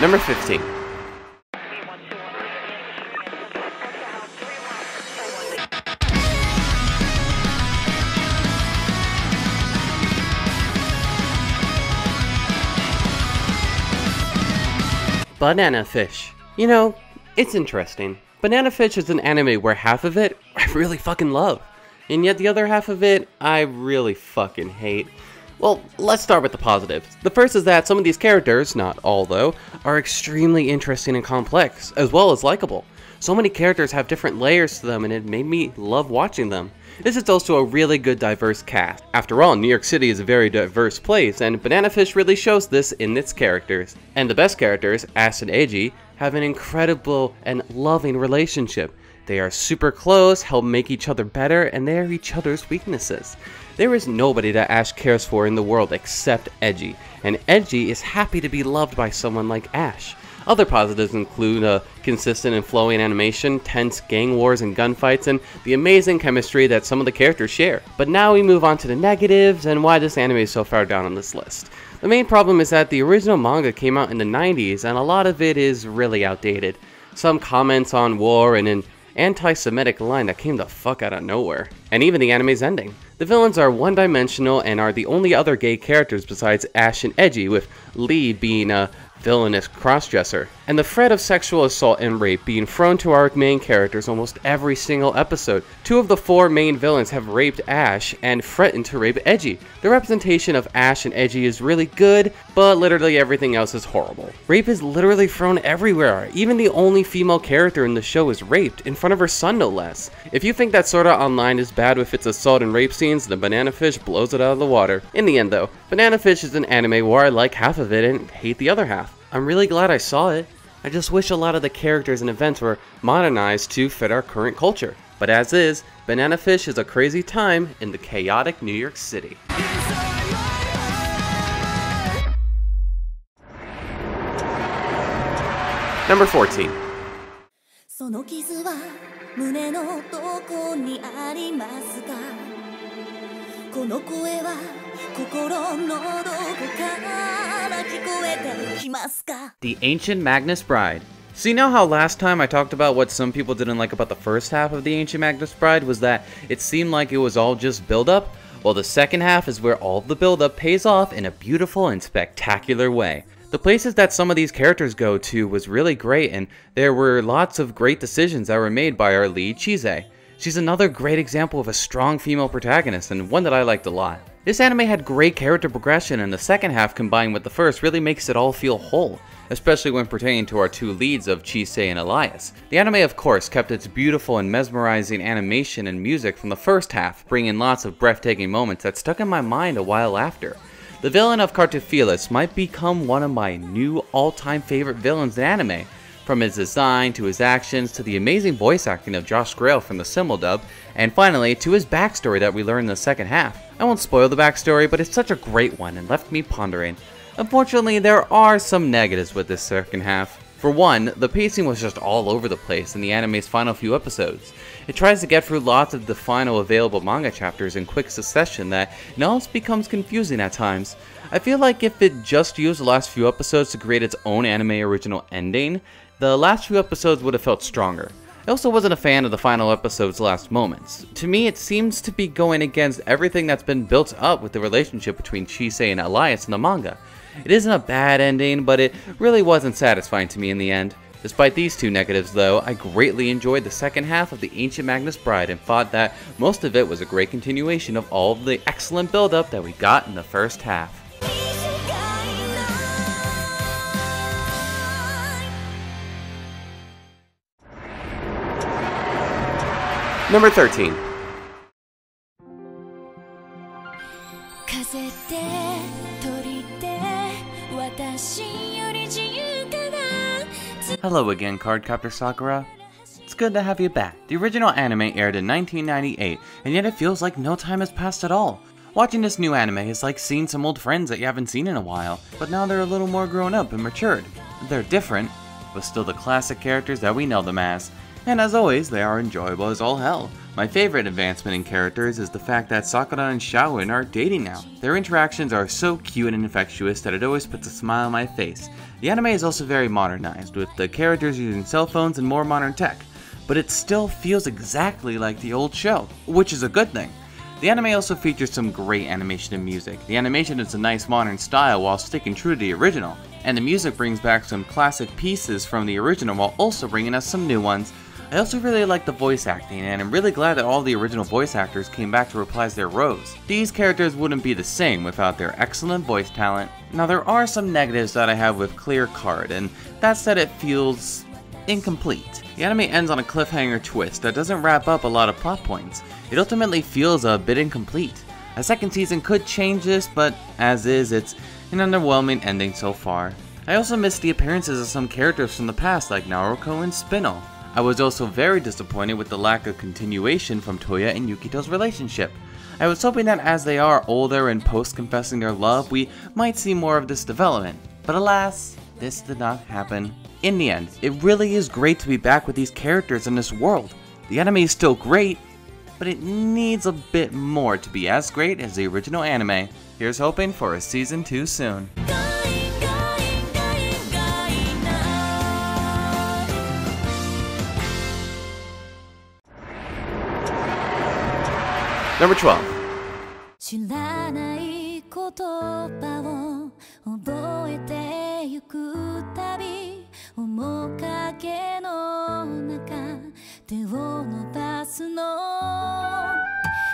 Number 15. Banana Fish. You know, it's interesting. Banana Fish is an anime where half of it I really fucking love, and yet the other half of it I really fucking hate. Well, let's start with the positives. The first is that some of these characters, not all though, are extremely interesting and complex, as well as likable. So many characters have different layers to them and it made me love watching them. This is also a really good diverse cast. After all, New York City is a very diverse place, and Banana Fish really shows this in its characters. And the best characters, Ash and Eiji, have an incredible and loving relationship. They are super close, help make each other better, and they are each other's weaknesses. There is nobody that Ash cares for in the world except Eiji, and Eiji is happy to be loved by someone like Ash. Other positives include consistent and flowing animation, tense gang wars and gunfights, and the amazing chemistry that some of the characters share. But now we move on to the negatives and why this anime is so far down on this list. The main problem is that the original manga came out in the 90s and a lot of it is really outdated. Some comments on war and an anti-Semitic line that came the fuck out of nowhere. And even the anime's ending. The villains are one-dimensional and are the only other gay characters besides Ash and Eiji, with Lee being a villainous crossdresser, and the threat of sexual assault and rape being thrown to our main characters almost every single episode. 2 of the 4 main villains have raped Ash and threatened to rape Eiji. The representation of Ash and Eiji is really good, but literally everything else is horrible. Rape is literally thrown everywhere. Even the only female character in the show is raped, in front of her son no less. If you think that Sword Art Online is bad with its assault and rape scenes, then Banana Fish blows it out of the water. In the end though, Banana Fish is an anime where I like half of it and hate the other half. I'm really glad I saw it. I just wish a lot of the characters and events were modernized to fit our current culture. But as is, Banana Fish is a crazy time in the chaotic New York City. Number 14. その傷は胸のどこにありますかこの声は心のどこから聞こえてきますか The Ancient Magnus Bride. So you know how last time I talked about what some people didn't like about the first half of The Ancient Magnus Bride was that it seemed like it was all just build-up? Well, the second half is where all of the build-up pays off in a beautiful and spectacular way. The places that some of these characters go to was really great, and there were lots of great decisions that were made by our lead, Chise. She's another great example of a strong female protagonist, and one that I liked a lot. This anime had great character progression, and the second half combined with the first really makes it all feel whole, especially when pertaining to our 2 leads of Chise and Elias. The anime of course kept its beautiful and mesmerizing animation and music from the first half, bringing lots of breathtaking moments that stuck in my mind a while after. The villain of Cartophilus might become one of my new all-time favorite villains in anime, from his design to his actions to the amazing voice acting of Josh Grail from the Simuldub, and finally to his backstory that we learn in the second half. I won't spoil the backstory, but it's such a great one and left me pondering. Unfortunately, there are some negatives with this second half. For one, the pacing was just all over the place in the anime's final few episodes. It tries to get through lots of the final available manga chapters in quick succession that it almost becomes confusing at times. I feel like if it just used the last few episodes to create its own anime original ending, the last few episodes would have felt stronger. I also wasn't a fan of the final episode's last moments. To me, it seems to be going against everything that's been built up with the relationship between Chise and Elias in the manga. It isn't a bad ending, but it really wasn't satisfying to me in the end. Despite these 2 negatives though, I greatly enjoyed the second half of The Ancient Magnus Bride and thought that most of it was a great continuation of all of the excellent build-up that we got in the first half. Number 13. Hello again, Cardcaptor Sakura. It's good to have you back. The original anime aired in 1998, and yet it feels like no time has passed at all. Watching this new anime is like seeing some old friends that you haven't seen in a while, but now they're a little more grown up and matured. They're different, but still the classic characters that we know them as. And as always, they are enjoyable as all hell. My favorite advancement in characters is the fact that Sakura and Shaolin are dating now. Their interactions are so cute and infectious that it always puts a smile on my face. The anime is also very modernized, with the characters using cell phones and more modern tech, but it still feels exactly like the old show, which is a good thing. The anime also features some great animation and music. The animation is a nice modern style while sticking true to the original, and the music brings back some classic pieces from the original while also bringing us some new ones. I also really like the voice acting, and I'm really glad that all the original voice actors came back to reprise their roles. These characters wouldn't be the same without their excellent voice talent. Now there are some negatives that I have with Clear Card, and that's that it feels incomplete. The anime ends on a cliffhanger twist that doesn't wrap up a lot of plot points. It ultimately feels a bit incomplete. A second season could change this, but as is, it's an underwhelming ending so far. I also missed the appearances of some characters from the past like Naruto and Spinel. I was also very disappointed with the lack of continuation from Toya and Yukito's relationship. I was hoping that as they are older and post-confessing their love, we might see more of this development. But alas, this did not happen. In the end, it really is great to be back with these characters in this world. The anime is still great, but it needs a bit more to be as great as the original anime. Here's hoping for a season 2 soon. Number 12. 知らない言葉を覚えてゆくたび面影の中手を伸ばすの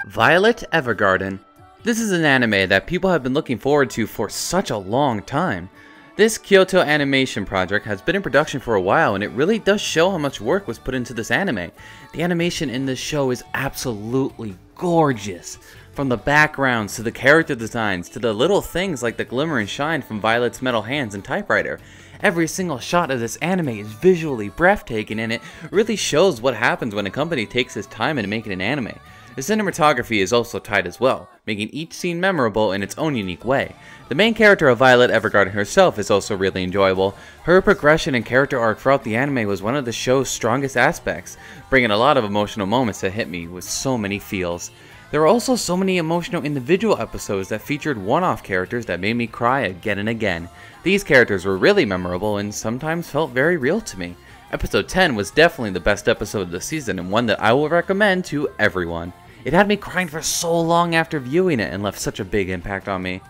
Violet Evergarden. This is an anime that people have been looking forward to for such a long time. This Kyoto animation project has been in production for a while, and it really does show how much work was put into this anime. The animation in this show is absolutely gorgeous. From the backgrounds to the character designs to the little things like the glimmer and shine from Violet's metal hands and typewriter. Every single shot of this anime is visually breathtaking, and it really shows what happens when a company takes its time in making an anime. The cinematography is also tight as well, making each scene memorable in its own unique way. The main character of Violet Evergarden herself is also really enjoyable. Her progression and character arc throughout the anime was one of the show's strongest aspects, bringing a lot of emotional moments that hit me with so many feels. There were also so many emotional individual episodes that featured one-off characters that made me cry again and again. These characters were really memorable and sometimes felt very real to me. Episode 10 was definitely the best episode of the season and one that I will recommend to everyone. It had me crying for so long after viewing it and left such a big impact on me.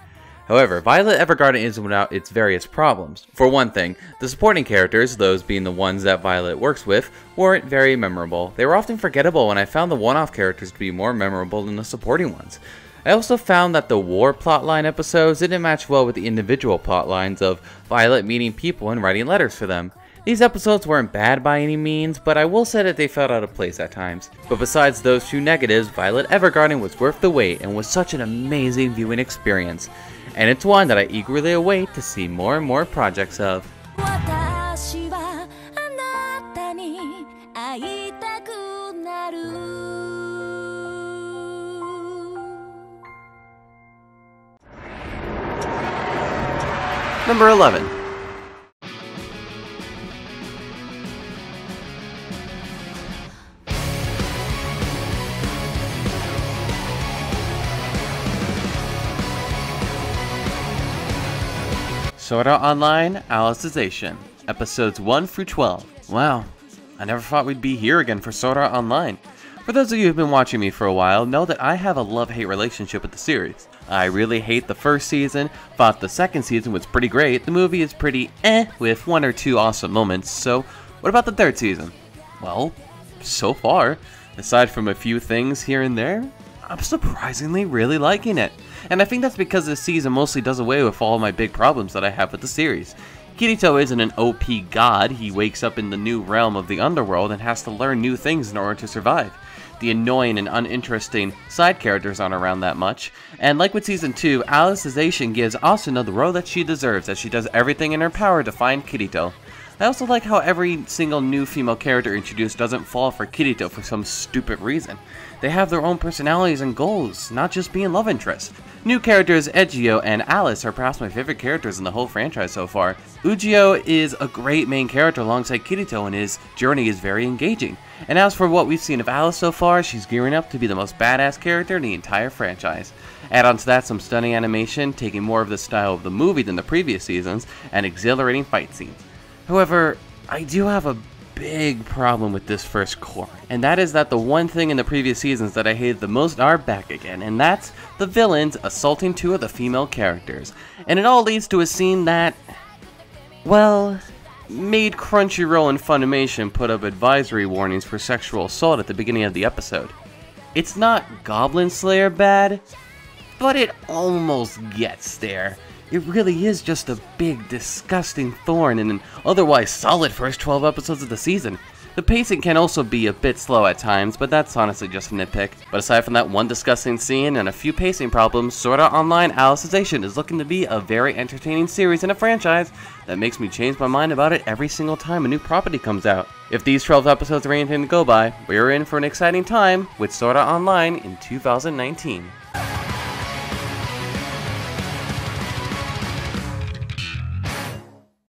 However, Violet Evergarden isn't without its various problems. For one thing, the supporting characters, those being the ones that Violet works with, weren't very memorable. They were often forgettable, and I found the one-off characters to be more memorable than the supporting ones. I also found that the war plotline episodes didn't match well with the individual plotlines of Violet meeting people and writing letters for them. These episodes weren't bad by any means, but I will say that they felt out of place at times. But besides those two negatives, Violet Evergarden was worth the wait and was such an amazing viewing experience. And it's one that I eagerly await to see more and more projects of. 私はあなたに会いたくなる Number 11. Sword Art Online Alicization, Episodes 1 through 12. Wow, I never thought we'd be here again for Sword Art Online. For those of you who've been watching me for a while, know that I have a love-hate relationship with the series. I really hate the first season, thought the second season was pretty great, the movie is pretty with one or two awesome moments, so what about the third season? Well, so far, aside from a few things here and there, I'm surprisingly really liking it. And I think that's because this season mostly does away with all my big problems that I have with the series. Kirito isn't an OP god, he wakes up in the new realm of the Underworld and has to learn new things in order to survive. The annoying and uninteresting side characters aren't around that much, and like with Season 2, Alicization gives Asuna the role that she deserves as she does everything in her power to find Kirito. I also like how every single new female character introduced doesn't fall for Kirito for some stupid reason. They have their own personalities and goals, not just being love interests. New characters Ejio and Alice are perhaps my favorite characters in the whole franchise so far. Ujio is a great main character alongside Kirito, and his journey is very engaging. And as for what we've seen of Alice so far, she's gearing up to be the most badass character in the entire franchise. Add on to that some stunning animation, taking more of the style of the movie than the previous seasons, and exhilarating fight scenes. However, I do have a big problem with this first core, and that is that the one thing in the previous seasons that I hated the most are back again, and that's the villains assaulting two of the female characters. And it all leads to a scene that, well, made Crunchyroll and Funimation put up advisory warnings for sexual assault at the beginning of the episode. It's not Goblin Slayer bad, but it almost gets there. It really is just a big, disgusting thorn in an otherwise solid first 12 episodes of the season. The pacing can also be a bit slow at times, but that's honestly just a nitpick. But aside from that one disgusting scene and a few pacing problems, Sword Art Online Alicization is looking to be a very entertaining series and a franchise that makes me change my mind about it every single time a new property comes out. If these 12 episodes are anything to go by, we're in for an exciting time with Sword Art Online in 2019.